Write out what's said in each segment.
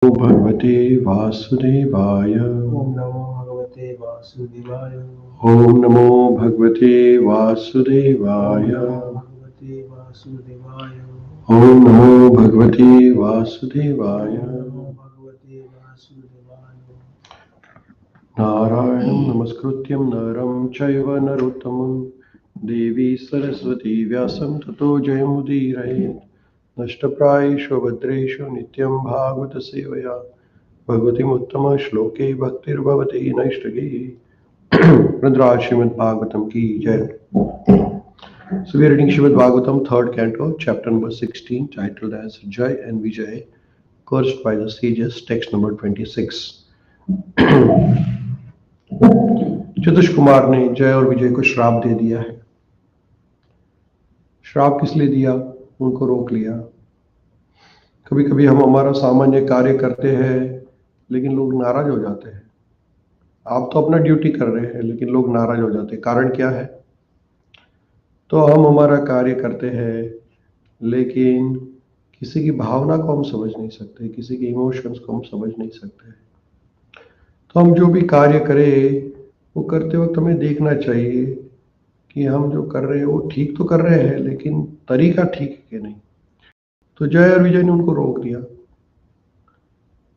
भगवते वासुदेवाय। ओम नमो भगवते वासुदेवाय। ओम नमो भगवते वासुदेवाय। भगवते वासुदेवाय। ओम नमो भगवते वासुदेवाय। भगवते वासुदेवाय। नारायणं नमस्कृत्यं नरं चैव नरोत्तमं देवी सरस्वती व्यासं ततो जयमुदीरयेत्। नष्टप्रायेषु भद्रेषु नित्यं भागवत सेवया भगवतीमुत्तम श्लोके भक्तिर्भवति नैष्ठिकी। रुद्रा Śrīmad-Bhāgavatam की जय। So we are reading Śrīmad-Bhāgavatam, third canto, chapter number 16, titled as Jaya and Vijaya, cursed by the sages, text number 26. चतुष Kumar ने जय और विजय को श्राप दे दिया है। श्राप किस लिए दिया? उनको रोक लिया। कभी कभी हम हमारा सामान्य कार्य करते हैं लेकिन लोग नाराज हो जाते हैं। आप तो अपना ड्यूटी कर रहे हैं लेकिन लोग नाराज हो जाते हैं। कारण क्या है? तो हम हमारा कार्य करते हैं लेकिन किसी की भावना को हम समझ नहीं सकते, किसी के इमोशंस को हम समझ नहीं सकते। तो हम जो भी कार्य करें वो करते वक्त हमें देखना चाहिए कि हम जो कर रहे हैं वो ठीक तो कर रहे हैं लेकिन तरीका ठीक है कि नहीं। तो जय और विजय ने उनको रोक दिया।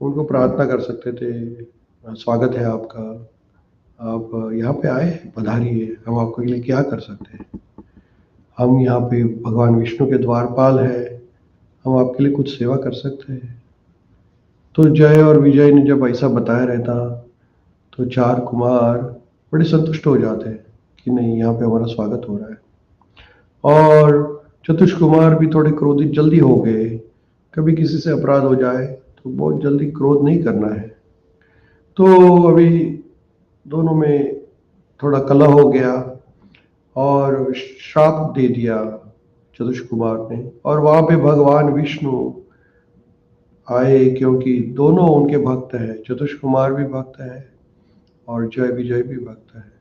उनको प्रार्थना कर सकते थे, स्वागत है आपका, आप यहाँ पे आए, पधारिए, हम आपके लिए क्या कर सकते हैं। हम यहाँ पे भगवान विष्णु के द्वारपाल हैं, हम आपके लिए कुछ सेवा कर सकते हैं। तो जय और विजय ने जब ऐसा बताया रहता तो चार कुमार बड़े संतुष्ट हो जाते हैं कि नहीं, यहाँ पे हमारा स्वागत हो रहा है। और चतुष कुमार भी थोड़े क्रोधित जल्दी हो गए। कभी किसी से अपराध हो जाए तो बहुत जल्दी क्रोध नहीं करना है। तो अभी दोनों में थोड़ा कलह हो गया और श्राप दे दिया चतुष कुमार ने। और वहां पे भगवान विष्णु आए क्योंकि दोनों उनके भक्त हैं। चतुष कुमार भी भक्त है और जय विजय भी भक्त है।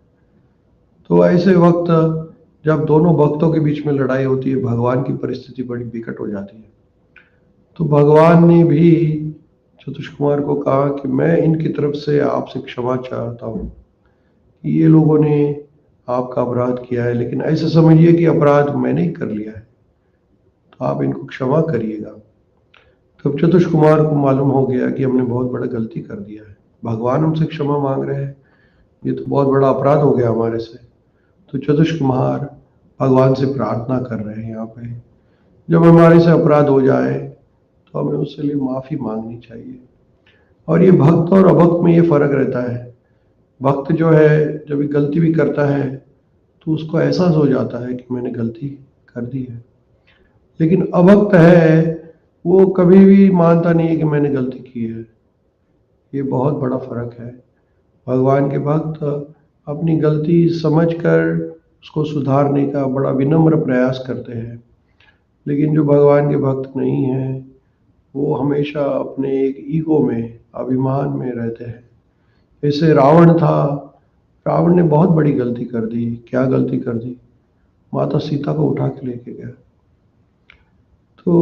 तो ऐसे वक्त जब दोनों भक्तों के बीच में लड़ाई होती है, भगवान की परिस्थिति बड़ी विकट हो जाती है। तो भगवान ने भी चतुष कुमार को कहा कि मैं इनकी तरफ से आपसे क्षमा चाहता हूँ कि ये लोगों ने आपका अपराध किया है, लेकिन ऐसे समझिए कि अपराध मैंने ही कर लिया है, तो आप इनको क्षमा करिएगा। तब चतुष कुमार को मालूम हो गया कि हमने बहुत बड़ा गलती कर दिया है, भगवान हमसे क्षमा मांग रहे हैं, ये तो बहुत बड़ा अपराध हो गया हमारे से। तो चतुष कुमार भगवान से प्रार्थना कर रहे हैं यहाँ पे, जब हमारे से अपराध हो जाए तो हमें उसके लिए माफी मांगनी चाहिए। और ये भक्त और अभक्त में ये फर्क रहता है। भक्त जो है जब ये गलती भी करता है तो उसको एहसास हो जाता है कि मैंने गलती कर दी है, लेकिन अभक्त है वो कभी भी मानता नहीं है कि मैंने गलती की है। ये बहुत बड़ा फर्क है। भगवान के भक्त अपनी गलती समझकर उसको सुधारने का बड़ा विनम्र प्रयास करते हैं, लेकिन जो भगवान के भक्त नहीं हैं वो हमेशा अपने एक ईगो में, अभिमान में रहते हैं। जैसे रावण था, रावण ने बहुत बड़ी गलती कर दी। क्या गलती कर दी? माता सीता को उठा के लेके गया। तो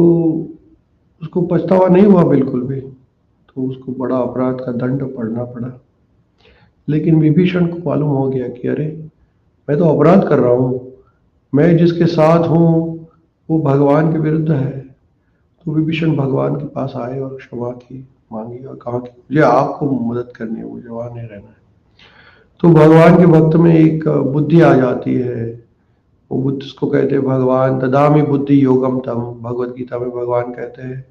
उसको पछतावा नहीं हुआ बिल्कुल भी, तो उसको बड़ा अपराध का दंड पड़ना पड़ा। लेकिन विभीषण को मालूम हो गया कि अरे मैं तो अपराध कर रहा हूँ, मैं जिसके साथ हूँ वो भगवान के विरुद्ध है। तो विभीषण भगवान के पास आए और क्षमा की मांगी और कहा कि मुझे आपको मदद करनी है, मुझे वहां नहीं रहना है। तो भगवान के भक्त में एक बुद्धि आ जाती है। वो बुद्ध उसको कहते हैं भगवान ददामि बुद्धि योगम तम। भगवत गीता में भगवान कहते हैं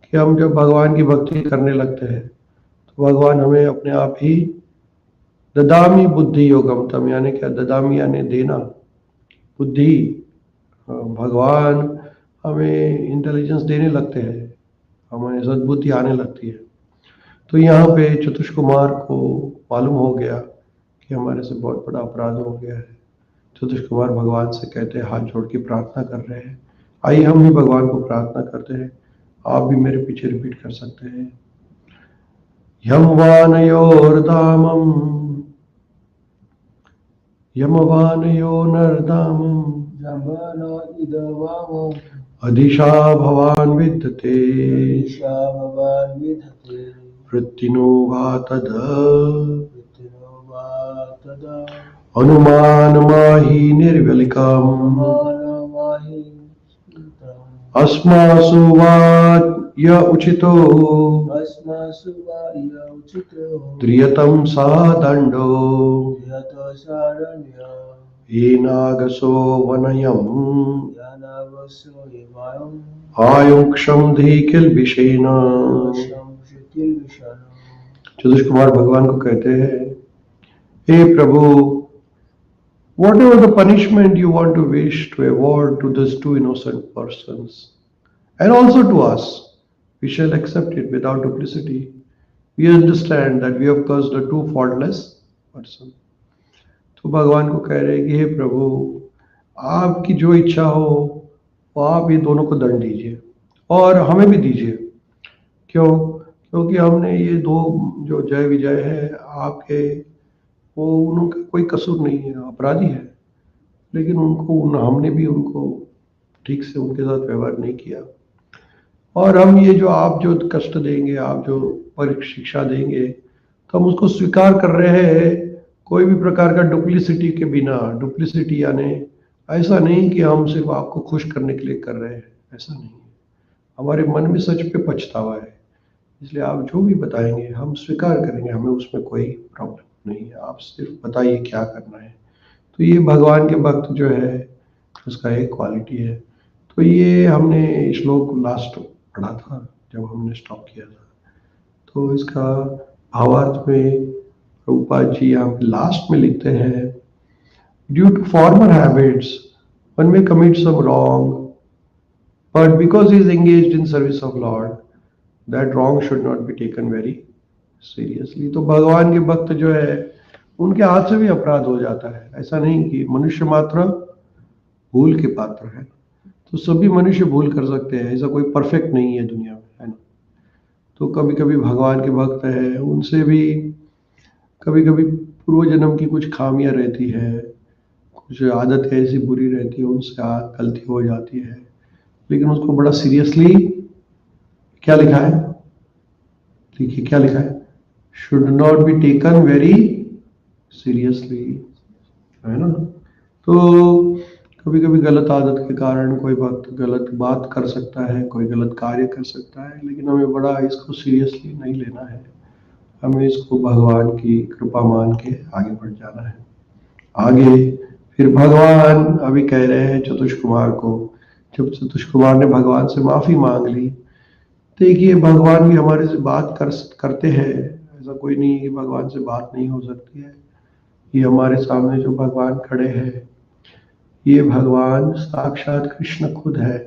कि हम जब भगवान की भक्ति करने लगते हैं तो भगवान हमें अपने आप ही ददामी बुद्धि योगम तम, यानी क्या? ददामी यानी देना, बुद्धि। भगवान हमें इंटेलिजेंस देने लगते हैं, हमें सद्बुद्धि आने लगती है। तो यहाँ पे चतुष कुमार को मालूम हो गया कि हमारे से बहुत बड़ा अपराध हो गया है। चतुष कुमार भगवान से कहते हैं, हाथ जोड़ के प्रार्थना कर रहे हैं। आइए हम भी भगवान को प्रार्थना करते हैं, आप भी मेरे पीछे रिपीट कर सकते हैं। यमवानयोर्धामम् यमवानयो नरधामम् अधिशा भवान् विद्यते ईशा भवान् विधते वृत्तिनो वा तद वृत्तिनो वा तदा अनुमानमाहि निर्व्यलिकम् मानमाहि अस्मासु वा य उचितो अस्मासु वा य उचितो द्रियतं सा दण्डो यत सारण्य येनागसो वनयम् यानावसो एवायम् आयुक्षम धी किल्बिषेन। संशुतिर्विषाणु चतुष कुमार भगवान को कहते हैं, हे प्रभु, whatever the punishment you want to wish to award to these two innocent persons and also to us, we shall accept it without duplicity. We understand that we have caused a two faultless person. तो भगवान को कह रहे हैं कि हे प्रभु, आपकी जो इच्छा हो वो आप ये दोनों को दंड दीजिए और हमें भी दीजिए। क्यों? क्योंकि हमने ये दो जो जय विजय है आपके, वो उनका कोई कसूर नहीं है, अपराधी है, लेकिन हमने भी उनको ठीक से उनके साथ व्यवहार नहीं किया। और हम ये जो आप जो कष्ट देंगे, आप जो पर शिक्षा देंगे, तो हम उसको स्वीकार कर रहे हैं कोई भी प्रकार का डुप्लिसिटी के बिना। डुप्लिसिटी यानी ऐसा नहीं कि हम सिर्फ आपको खुश करने के लिए कर रहे हैं, ऐसा नहीं है। हमारे मन में सच पे पछतावा है, इसलिए आप जो भी बताएंगे हम स्वीकार करेंगे, हमें उसमें कोई प्रॉब्लम नहीं है। आप सिर्फ बताइए क्या करना है। तो ये भगवान के भक्त जो है उसका एक क्वालिटी है। तो ये हमने श्लोक लास्ट पढ़ा था जब हमने स्टॉप किया था। तो इसका भावार्थ में प्रभुपाद जी यहाँ पे लास्ट में लिखते हैं, due to former habits one में commit some wrong, but because he is engaged in service of lord, that wrong should not be taken very seriously. तो भगवान के भक्त जो है उनके हाथ से भी अपराध हो जाता है। ऐसा नहीं कि मनुष्य मात्र भूल के पात्र है, तो सभी मनुष्य भूल कर सकते हैं, ऐसा कोई परफेक्ट नहीं है दुनिया में, है ना। तो कभी कभी भगवान के भक्त है, उनसे भी कभी कभी पूर्व जन्म की कुछ खामियां रहती है, कुछ आदत ऐसी बुरी रहती है, उनसे गलती हो जाती है, लेकिन उसको बड़ा सीरियसली, क्या लिखा है, देखिए क्या लिखा है, should not be taken very seriously, है ना। तो कभी कभी गलत आदत के कारण कोई भक्त गलत बात कर सकता है, कोई गलत कार्य कर सकता है, लेकिन हमें बड़ा इसको सीरियसली नहीं लेना है। हमें इसको भगवान की कृपा मान के आगे बढ़ जाना है। आगे फिर भगवान अभी कह रहे हैं चतुष कुमार को, जब चतुष कुमार ने भगवान से माफी मांग ली, देखिए भगवान भी हमारे से बात करते हैं, ऐसा कोई नहीं कि भगवान से बात नहीं हो सकती है। ये हमारे सामने जो भगवान खड़े हैं, ये भगवान साक्षात कृष्ण खुद है।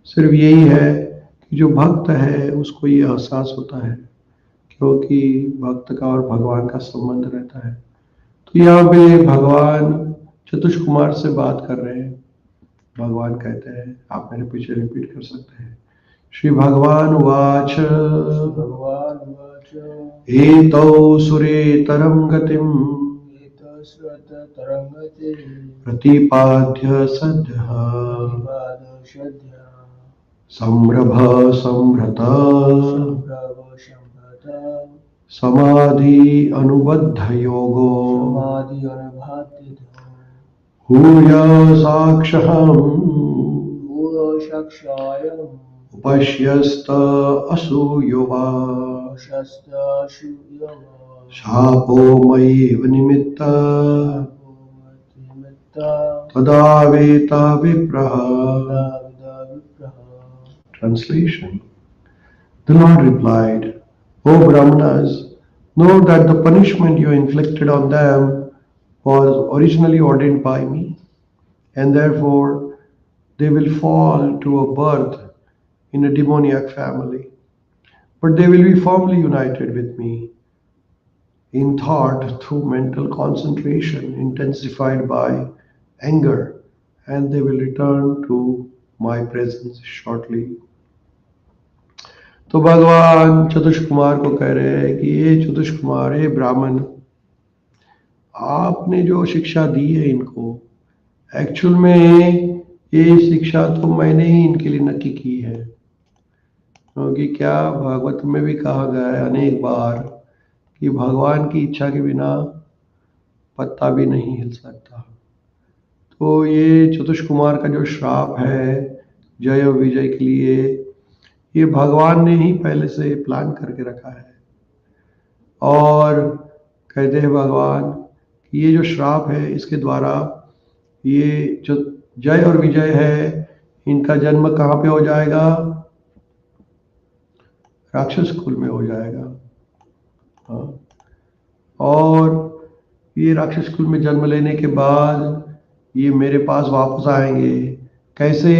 सिर्फ यही है कि जो भक्त है उसको ये एहसास होता है, क्योंकि भक्त का और भगवान का संबंध रहता है। तो यहाँ पे भगवान चतुष कुमार से बात कर रहे हैं। भगवान कहते हैं, आप मेरे पीछे रिपीट कर सकते हैं, श्री भगवान उवाच एतौ सुरेतरं गतिम् प्रतिपाद्य सद्यः संरभ संभ्रत समाधि अनुबद्ध योगो भूय साक्षायम् उपश्यस्त असूयो वा शापो मयैव निमित्त तदावेता विप्रः। Translation. The Lord replied, O Brahmanas, know that the punishment you inflicted on them was originally ordained by me, and therefore they will fall to a birth in a demoniac family. But they will be firmly united with me in thought through mental concentration intensified by anger, and they will return to my presence shortly. तो भगवान चतुष कुमार को कह रहे हैं कि ये चतुष कुमार, हे ब्राह्मण, आपने जो शिक्षा दी है इनको, एक्चुअल में ये शिक्षा तो मैंने ही इनके लिए नक्की की है, क्योंकि क्या भागवत में भी कहा गया है अनेक बार कि भगवान की इच्छा के बिना पत्ता भी नहीं हिल सकता। तो ये चतुष कुमार का जो श्राप है जय और विजय के लिए, ये भगवान ने ही पहले से प्लान करके रखा है। और कहते हैं भगवान कि ये जो श्राप है इसके द्वारा ये जो जय और विजय है इनका जन्म कहाँ पे हो जाएगा? राक्षस कुल में हो जाएगा। हाँ, और ये राक्षस कुल में जन्म लेने के बाद ये मेरे पास वापस आएंगे। कैसे?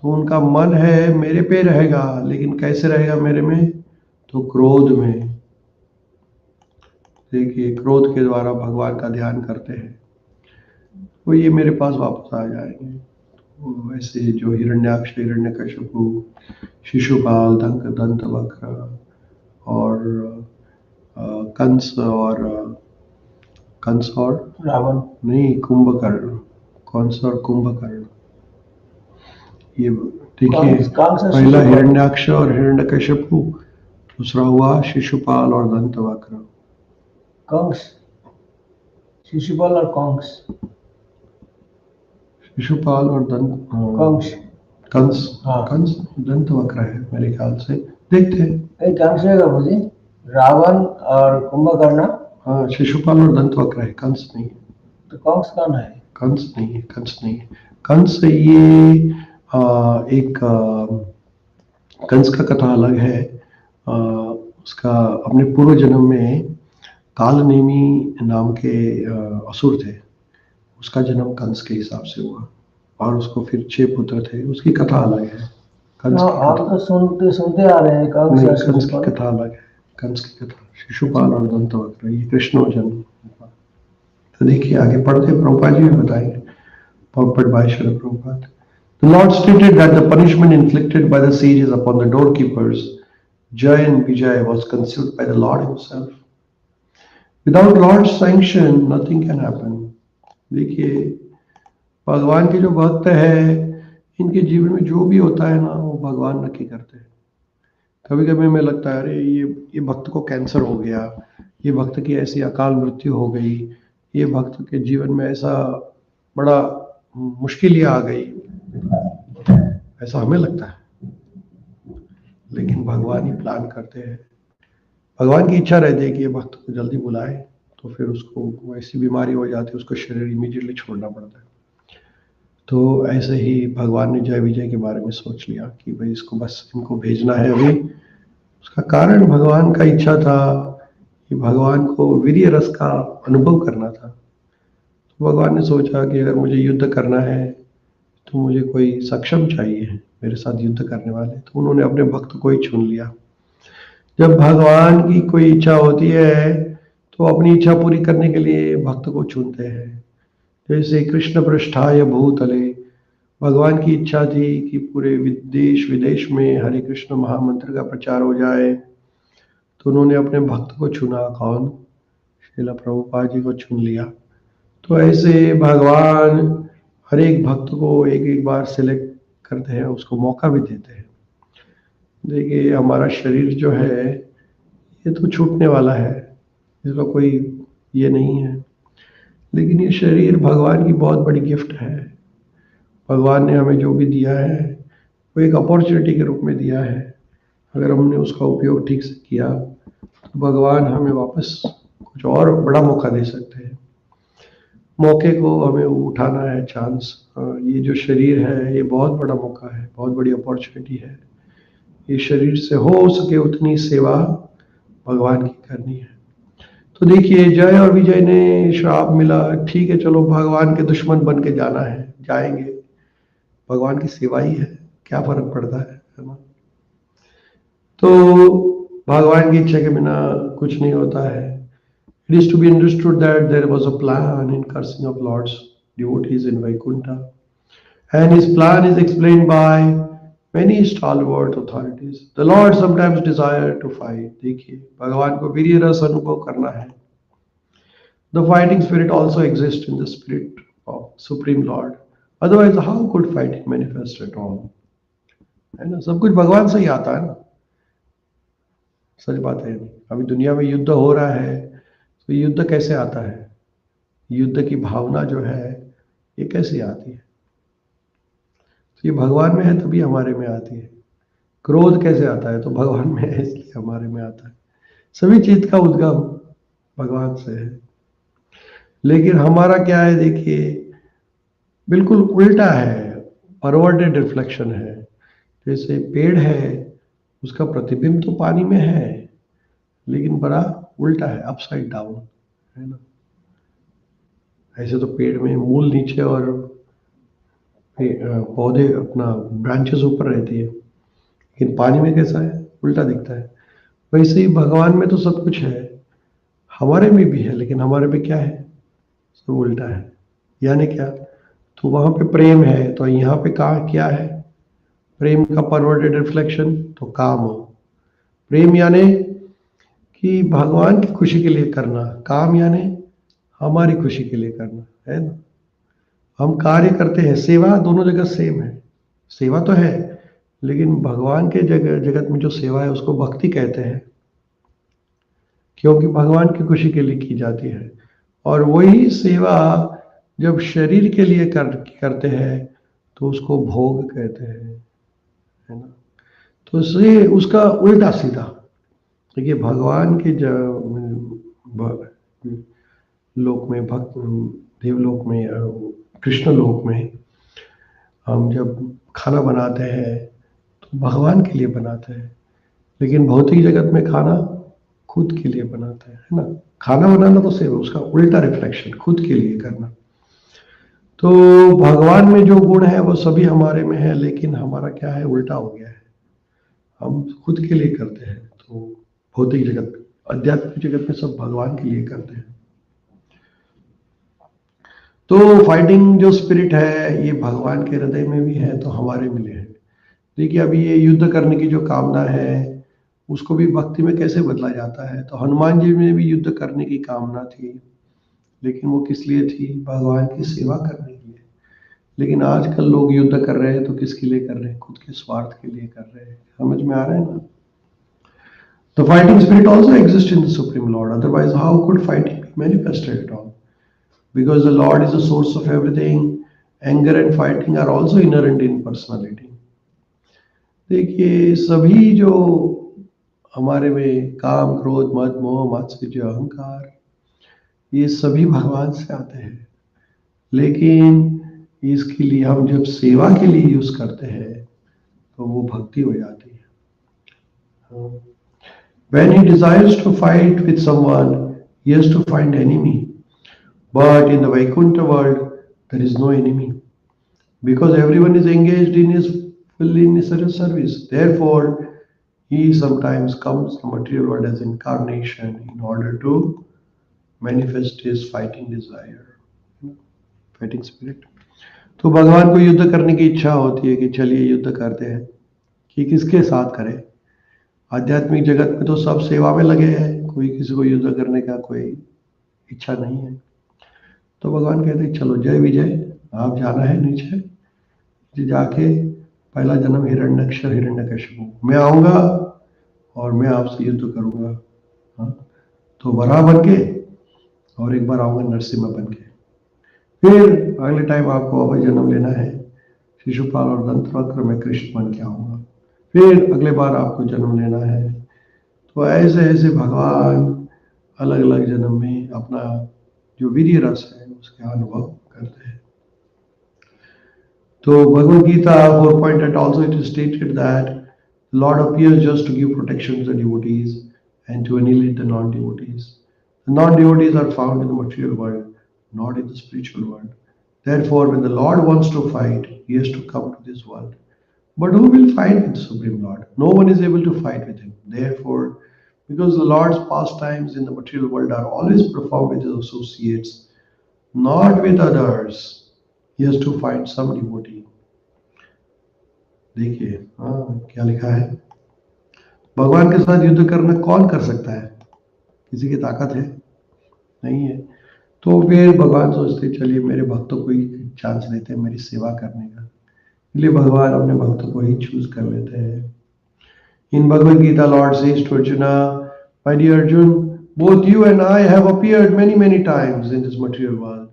तो उनका मन है मेरे पे रहेगा, लेकिन कैसे रहेगा मेरे में? तो क्रोध में। देखिए, क्रोध के द्वारा भगवान का ध्यान करते हैं तो ये मेरे पास वापस आ जाएंगे। तो ऐसे जो हिरण्याक्ष, हिरण्यकशिपु, शिशुपाल, दंतवक्र और कंस और रावण नहीं, कुंभकर्ण। कंस और कुंभकर्ण। ये देखिए, पहला हिरण्याक्ष और हिरण्यकशिपु, दूसरा हुआ शिशुपाल और दंतवक्र। कंस, शिशुपाल और कंस। शिशुपाल और कंस। हाँ। कंस दंतवक्र है मेरे ख्याल से, देखते हैं। कंस है बाबूजी, रावण और कुंभकर्ण। हाँ, शिशुपाल और दंतवक्र है, कंस नहीं है। तो कंस कौन है? कंस नहीं है, कंस नहीं है। कंस ये एक कंस का कथा अलग है। उसका अपने पूर्व जन्म में कालनेमी नाम के असुर थे, उसका जन्म कंस के हिसाब से हुआ और उसको फिर 6 पुत्र थे। उसकी कथा अलग है। कंस की आप तो सुनते आ रहे हैं कंस की कथा अलग है। कंस की कथा शिशुपाल और दंतवक्र, ये कृष्ण जन्म। तो देखिए आगे पढ़ते, प्रभुपाद जी भी बताएंगे। Purport by Srila Prabhupada. The Lord stated that the punishment inflicted by the sages upon the doorkeepers, Jaya and Vijaya, was conceived by the Lord Himself. Without Lord's sanction, nothing can happen. देखिए, भगवान के जो भक्त है, इनके जीवन में जो भी होता है ना, वो भगवान नक्की करते हैं। कभी कभी हमें लगता है अरे ये भक्त को कैंसर हो गया, ये भक्त की ऐसी अकाल मृत्यु हो गई, ये भक्त के जीवन में ऐसा बड़ा मुश्किल आ गई, ऐसा हमें लगता है। लेकिन भगवान ही प्लान करते हैं। भगवान की इच्छा रहती है कि ये भक्त को जल्दी बुलाए, तो फिर उसको ऐसी बीमारी हो जाती है, उसको शरीर इमीडिएटली छोड़ना पड़ता है। तो ऐसे ही भगवान ने जय विजय के बारे में सोच लिया कि भाई इसको बस इनको भेजना है अभी। उसका कारण भगवान का इच्छा था कि भगवान को वीर्य रस का अनुभव करना था। तो भगवान ने सोचा कि अगर मुझे युद्ध करना है तो मुझे कोई सक्षम चाहिए मेरे साथ युद्ध करने वाले। तो उन्होंने अपने भक्त को ही चुन लिया। जब भगवान की कोई इच्छा होती है तो अपनी इच्छा पूरी करने के लिए भक्त को चुनते हैं। जैसे कृष्ण पृष्ठाय भूतले, भगवान की इच्छा थी कि पूरे देश विदेश में हरे कृष्ण महामंत्र का प्रचार हो जाए, तो उन्होंने अपने भक्त को चुना। कौन? श्रील प्रभुपाद जी को चुन लिया। तो ऐसे भगवान हर एक भक्त को एक एक बार सिलेक्ट करते हैं, उसको मौका भी देते हैं। देखिए, हमारा शरीर जो है ये तो छूटने वाला है, इसका कोई ये नहीं है, लेकिन ये शरीर भगवान की बहुत बड़ी गिफ्ट है। भगवान ने हमें जो भी दिया है वो एक अपॉर्चुनिटी के रूप में दिया है। अगर हमने उसका उपयोग ठीक से किया तो भगवान हमें वापस कुछ और बड़ा मौका दे सकते हैं। मौके को हमें उठाना है, चांस। ये जो शरीर है ये बहुत बड़ा मौका है, बहुत बड़ी अपॉर्चुनिटी है। ये शरीर से हो सके उतनी सेवा भगवान की करनी है। तो देखिए, जय और विजय ने श्राप मिला, ठीक है चलो भगवान के दुश्मन बन के जाना है, जाएंगे, भगवान की सेवा ही है, क्या फर्क पड़ता है ना। तो भगवान की इच्छा के बिना कुछ नहीं होता है। It is to be understood that there was a plan in cursing of Lord's devotees in Vaikuntha, and his plan is explained by many stalwart authorities. The Lord sometimes desired to fight. देखिए, भगवान को वीर्य रस अनुभव करना है। The fighting spirit also exists in the spirit of Supreme Lord. Otherwise how could fighting manifest at all, है ना। सब कुछ भगवान से ही आता है ना, सच बात है। अभी दुनिया में युद्ध हो रहा है तो युद्ध कैसे आता है? युद्ध की भावना जो है ये कैसे आती है? तो ये भगवान में है तभी हमारे में आती है। क्रोध कैसे आता है? तो भगवान में है इसलिए हमारे में आता है। सभी चीज का उद्गम भगवान से है। लेकिन हमारा क्या है, देखिए, बिल्कुल उल्टा है, परवर्टेड रिफ्लेक्शन है। जैसे पेड़ है, उसका प्रतिबिंब तो पानी में है, लेकिन बड़ा उल्टा है, अपसाइड डाउन, है ना। ऐसे तो पेड़ में मूल नीचे और पौधे अपना ब्रांचेस ऊपर रहती है, लेकिन पानी में कैसा है? उल्टा दिखता है। वैसे ही भगवान में तो सब कुछ है, हमारे में भी है, लेकिन हमारे में क्या है? सब उल्टा है। यानी क्या? तो वहां पे प्रेम है, तो यहाँ पे कहा क्या है? प्रेम का परवर्टेड रिफ्लेक्शन तो काम हो। प्रेम यानी कि भगवान की खुशी के लिए करना, काम यानी हमारी खुशी के लिए करना, है ना। हम कार्य करते हैं, सेवा दोनों जगह सेम है। सेवा तो है, लेकिन भगवान के जगत में जो सेवा है उसको भक्ति कहते हैं, क्योंकि भगवान की खुशी के लिए की जाती है। और वही सेवा जब शरीर के लिए करते हैं तो उसको भोग कहते हैं, है ना। तो इसलिए उसका उल्टा सीधा। देखिए, भगवान के लोक में, भक्त देवलोक में, कृष्ण लोक में हम जब खाना बनाते हैं तो भगवान के लिए बनाते हैं, लेकिन भौतिक जगत में खाना खुद के लिए बनाते हैं, है ना। खाना बनाना तो सेवा, उसका उल्टा रिफ्लेक्शन, खुद के लिए करना। तो भगवान में जो गुण है वो सभी हमारे में है, लेकिन हमारा क्या है? उल्टा हो गया है। हम खुद के लिए करते हैं, तो भौतिक जगत में, आध्यात्मिक जगत में सब भगवान के लिए करते हैं। तो फाइटिंग जो स्पिरिट है ये भगवान के हृदय में भी है, तो हमारे में है। देखिए, अभी ये युद्ध करने की जो कामना है उसको भी भक्ति में कैसे बदला जाता है। तो हनुमान जी में भी युद्ध करने की कामना थी, लेकिन वो किस लिए थी? भगवान की सेवा करने के लिए। लेकिन आजकल लोग युद्ध कर रहे हैं तो किसके लिए कर रहे हैं? खुद के स्वार्थ के लिए कर रहे हैं। समझ में आ रहा है ना? The fighting spirit also exists in the Supreme Lord. Otherwise, how could fighting be manifested at all? Because the Lord is the source of everything. Anger and fighting are also inherent in personality. देखिए, सभी जो हमारे में काम, क्रोध, मद, मोह, मात्सर्य, अहंकार, ये सभी भगवान से आते हैं। लेकिन इसके लिए हम जब सेवा के लिए यूज करते हैं तो वो भक्ति हो जाती है। When he desires to fight with someone, he has to find enemy. But in the Vaikuntha world, there is no enemy, because everyone is engaged in his fully necessary service. Therefore, he sometimes comes to the material world as incarnation in order to manifest his fighting desire, fighting spirit. तो भगवान को युद्ध करने की इच्छा होती है कि चलिए युद्ध करते हैं, कि किसके साथ करें। आध्यात्मिक जगत में तो सब सेवा में लगे हैं, कोई किसी को युद्ध करने का कोई इच्छा नहीं है। तो भगवान कहते हैं चलो जय विजय, आप जाना है नीचे, जाके पहला जन्म हिरण्यक्षर हिरण्यकशिपु, मैं आऊंगा और मैं आपसे युद्ध करूंगा। हाँ, तो वराह बन के, और एक बार आऊंगा नरसिम्हा बन के। फिर अगले टाइम आपको अभय जन्म लेना है, शिशुपाल और दंतवक्र में कृष्ण बन के आऊंगा। फिर अगले बार आपको जन्म लेना है। तो ऐसे ऐसे भगवान अलग अलग जन्म में अपना जो वीर्य रस है उसके अनुभव करते हैं। तो Bhagavad Gita 4.8 also it is stated that the Lord appears just to give protection to the devotees and to annihilate the non-devotees. The non-devotees are found in the material world, not in the spiritual world. Therefore, when the Lord wants to fight, he has to come to this world. But who will fight with the Supreme Lord? No one is able to fight with him. Therefore, because the Lord's pastimes in the material world are always performed with his associates, not with others, he has to find some devotee. देखिए, क्या लिखा है? भगवान के साथ युद्ध करना कौन कर सकता है? किसी की ताकत है? नहीं है। तो फिर भगवान सोचते चलिए मेरे भक्तों को ही चांस लेते हैं मेरी सेवा करने का, इसलिए भगवान अपने भक्तों को ही चूज कर लेते हैं। In Bhagavad Gita, Lord says to Arjuna, "My dear Arjun, both you and I have appeared many times in this material world,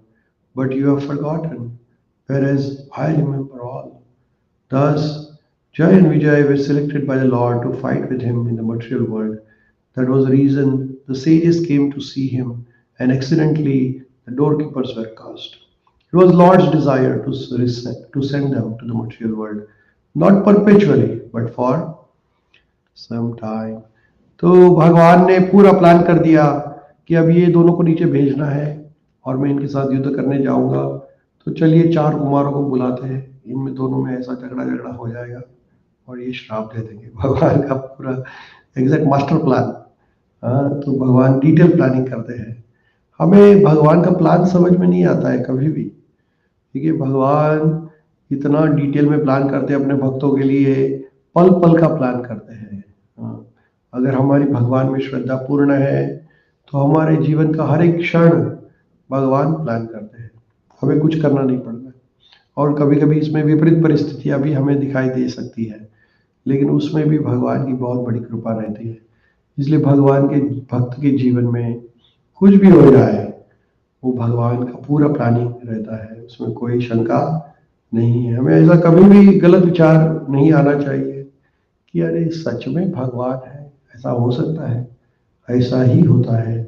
but you have forgotten, whereas I remember all." Thus, Jaya and Vijaya were selected by the Lord to fight with him in the material world. That was the reason the sages came to see him, and accidentally the doorkeepers were cast. It was Lord's desire to send them to the material world, not perpetually, but for some time. तो भगवान ने पूरा plan कर दिया कि अब ये दोनों को नीचे भेजना है और मैं इनके साथ युद्ध करने जाऊंगा, तो चलिए 4 कुमारों को बुलाते हैं, इनमें दोनों में ऐसा झगड़ा हो जाएगा और ये श्राप दे देंगे। भगवान का पूरा एग्जैक्ट मास्टर प्लान। हाँ, तो भगवान डिटेल प्लानिंग करते हैं। हमें भगवान का प्लान समझ में नहीं आता है कभी भी, ठीक है। भगवान इतना डिटेल में प्लान करते हैं अपने भक्तों के लिए, पल पल का प्लान करते हैं। हाँ, अगर हमारी भगवान में श्रद्धा पूर्ण है तो हमारे जीवन का हर एक क्षण भगवान प्लान करते हैं, हमें कुछ करना नहीं पड़ता। और कभी कभी इसमें विपरीत परिस्थितियां भी हमें दिखाई दे सकती है, लेकिन उसमें भी भगवान की बहुत बड़ी कृपा रहती है। इसलिए भगवान के भक्त के जीवन में कुछ भी हो जाए, वो भगवान का पूरा प्लानिंग रहता है, उसमें कोई शंका नहीं है। हमें ऐसा कभी भी गलत विचार नहीं आना चाहिए कि अरे सच में भगवान है, ऐसा हो सकता है, ऐसा ही होता है।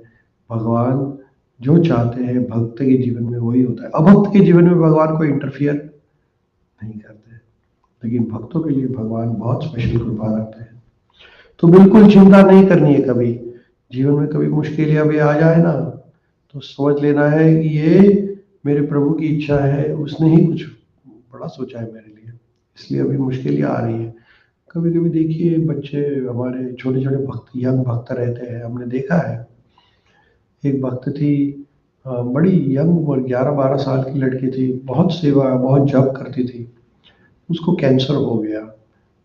भगवान जो चाहते हैं भक्त के जीवन में वही होता है। अभक्त के जीवन में भगवान को इंटरफियर नहीं करते, लेकिन भक्तों के लिए भगवान बहुत स्पेशल कृपा रखते हैं। तो बिल्कुल चिंता नहीं करनी है। कभी जीवन में कभी मुश्किलें भी आ जाए ना, तो समझ लेना है कि ये मेरे प्रभु की इच्छा है, उसने ही कुछ बड़ा सोचा है मेरे लिए, इसलिए अभी मुश्किलें आ रही है। कभी कभी देखिए बच्चे हमारे छोटे छोटे भक्त, यंग भक्त रहते हैं, हमने देखा है। एक भक्त थी, बड़ी यंग उम्र, 11-12 साल की लड़की थी, बहुत सेवा बहुत जप करती थी, उसको कैंसर हो गया।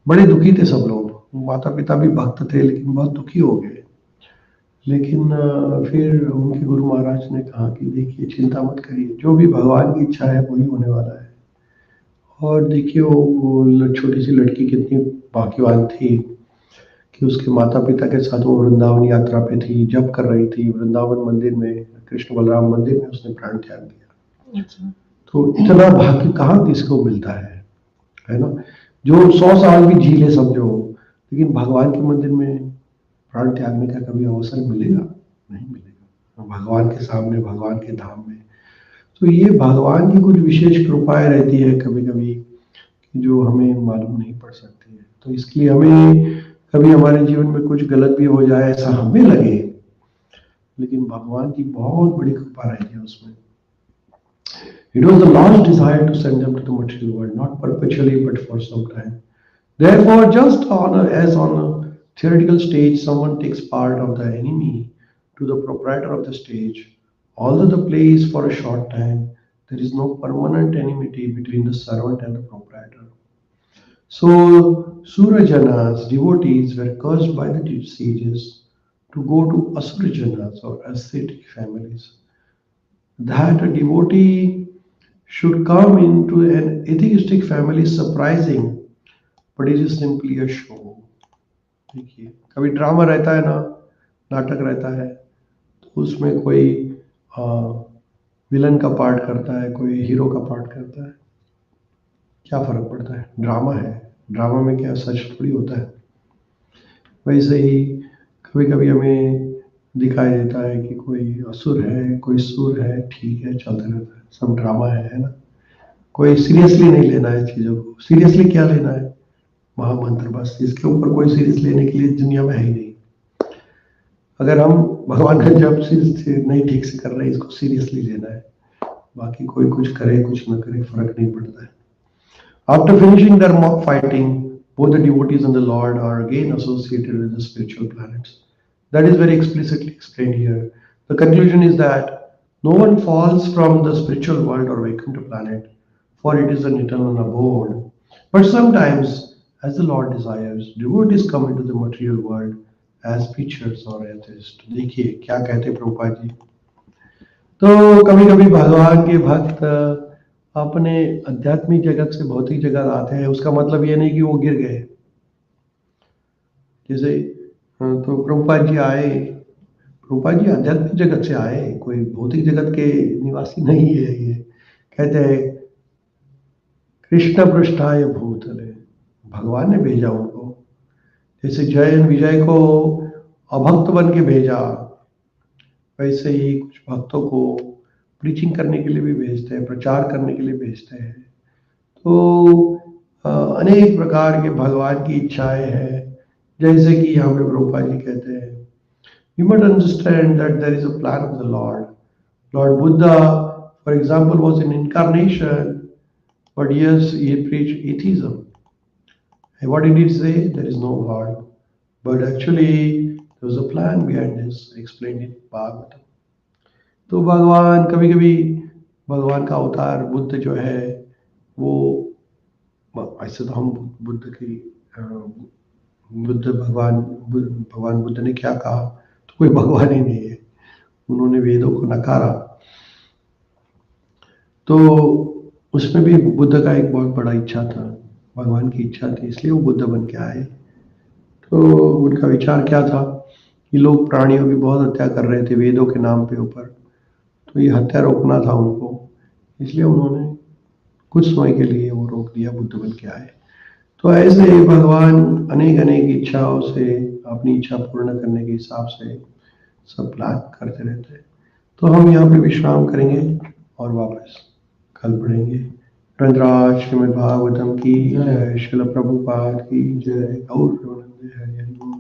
बड़े दुखी थे सब लोग, माता पिता भी भक्त थे लेकिन बहुत दुखी हो गए। लेकिन फिर उनके गुरु महाराज ने कहा कि देखिए चिंता मत करिए, जो भी भगवान की इच्छा है वही होने वाला है। और देखिए वो छोटी सी लड़की कितनी भाग्यवान थी कि उसके माता पिता के साथ वो वृंदावन यात्रा पे थी, जप कर रही थी वृंदावन मंदिर में, कृष्ण बलराम मंदिर में उसने प्राण त्याग दिया। तो इतना भाग्य कहाँ किसको मिलता है ना। जो 100 साल भी जी ले समझो, लेकिन भगवान के मंदिर में प्राण त्यागने का कभी अवसर मिलेगा? नहीं मिलेगा। भगवान के सामने, भगवान के धाम में, तो ये भगवान की कुछ विशेष कृपाएं रहती है कभी कभी, जो हमें मालूम नहीं पड़ सकती है। तो इसलिए हमें कभी हमारे जीवन में कुछ गलत भी हो जाए ऐसा हमें लगे, लेकिन भगवान की बहुत बड़ी कृपा रहती है उसमें। It was the Lord's desire to send them to the material world, not perpetually but for some time. Therefore, just as on a theoretical stage someone takes part of the enemy to the proprietor of the stage, although the play is for a short time, there is no permanent enmity between the servant and the proprietor. So Surajanas, devotees, were cursed by the sages to go to Asurajanas or ascetic families. That a devotee should come into an atheistic family is surprising, but it is simply a show. देखिए कभी drama रहता है ना, नाटक रहता है, तो उसमें कोई विलन का पार्ट करता है, कोई हीरो का पार्ट करता है, क्या फर्क पड़ता है? ड्रामा है, ड्रामा में क्या सच थोड़ी होता है। वैसे ही कभी कभी हमें दिखाई देता है कि कोई असुर है, कोई सुर है, ठीक है, चलता रहता है, सब ड्रामा है ना। कोई सीरियसली नहीं लेना है चीजों को। सीरियसली क्या लेना है? महामंत्र, बस। इसके ऊपर कोई सीरियस लेने के लिए दुनिया में है ही नहीं। अगर हम भगवान का जब नहीं ठीक से कर रहे हैं, इसको सीरियसली लेना है, बाकी कोई कुछ करे कुछ न करे फर्क नहीं पड़ता है। After finishing their mock fighting, both the devotees and the Lord are again associated with the spiritual planets. That is very explicitly explained here. The conclusion is that no one falls from the spiritual world or Vaikuntha planet, for it is an eternal abode. But sometimes, as the Lord desires, devotees come into the material world as preachers or atheists. देखिए क्या कहते प्रभुपाद जी। तो कभी कभी भगवान के भक्त अपने आध्यात्मिक जगत से भौतिक जगत आते हैं, उसका मतलब ये नहीं कि वो गिर गए। जैसे तो प्रभुपाद जी आए, प्रभुपाद जी आध्यात्मिक जगत से आए, कोई भौतिक जगत के निवासी नहीं है। ये कहते हैं कृष्ण पृष्ठाय भूतले, भगवान ने भेजा उनको। जैसे जय एंड विजय को अभक्त बन के भेजा, वैसे ही कुछ भक्तों को प्रीचिंग करने के लिए भी भेजते हैं, प्रचार करने के लिए भेजते हैं। तो अनेक प्रकार के भगवान की इच्छाएं हैं। जैसे कि यहाँ पे प्रभुपाद जी कहते हैं, you must understand that there is a plan of the Lord. Lord Buddha, for example, was an incarnation, but yes, he preached atheism. And what did he say? There is no God. But actually, there was a plan behind this, explained in Bhagavatam. तो भगवान कभी कभी, भगवान का अवतार बुद्ध जो है वो, ऐसे तो हम बुद्ध की बुद्ध भगवान बुद्ध ने क्या कहा, तो कोई भगवान ही नहीं है, उन्होंने वेदों को नकारा। तो उसमें भी बुद्ध का एक बहुत बड़ा इच्छा था, भगवान की इच्छा थी, इसलिए वो बुद्ध बन के आए। तो उनका विचार क्या था कि लोग प्राणियों की बहुत हत्या कर रहे थे वेदों के नाम पे ऊपर, तो ये हत्या रोकना था उनको, इसलिए उन्होंने कुछ समय के लिए वो रोक दिया, बुद्ध बन के आए। तो ऐसे ही भगवान अनेक अनेक इच्छाओं से अपनी इच्छा पूर्ण करने के हिसाब से सब प्लान करते रहते हैं। तो हम यहाँ पे विश्राम करेंगे और वापस कल पढ़ेंगे। ग्रंथराज श्रीमद् भागवतम की जय, श्रील प्रभुपाद की जय, गौर प्रेमानंद हरि हरि बोल।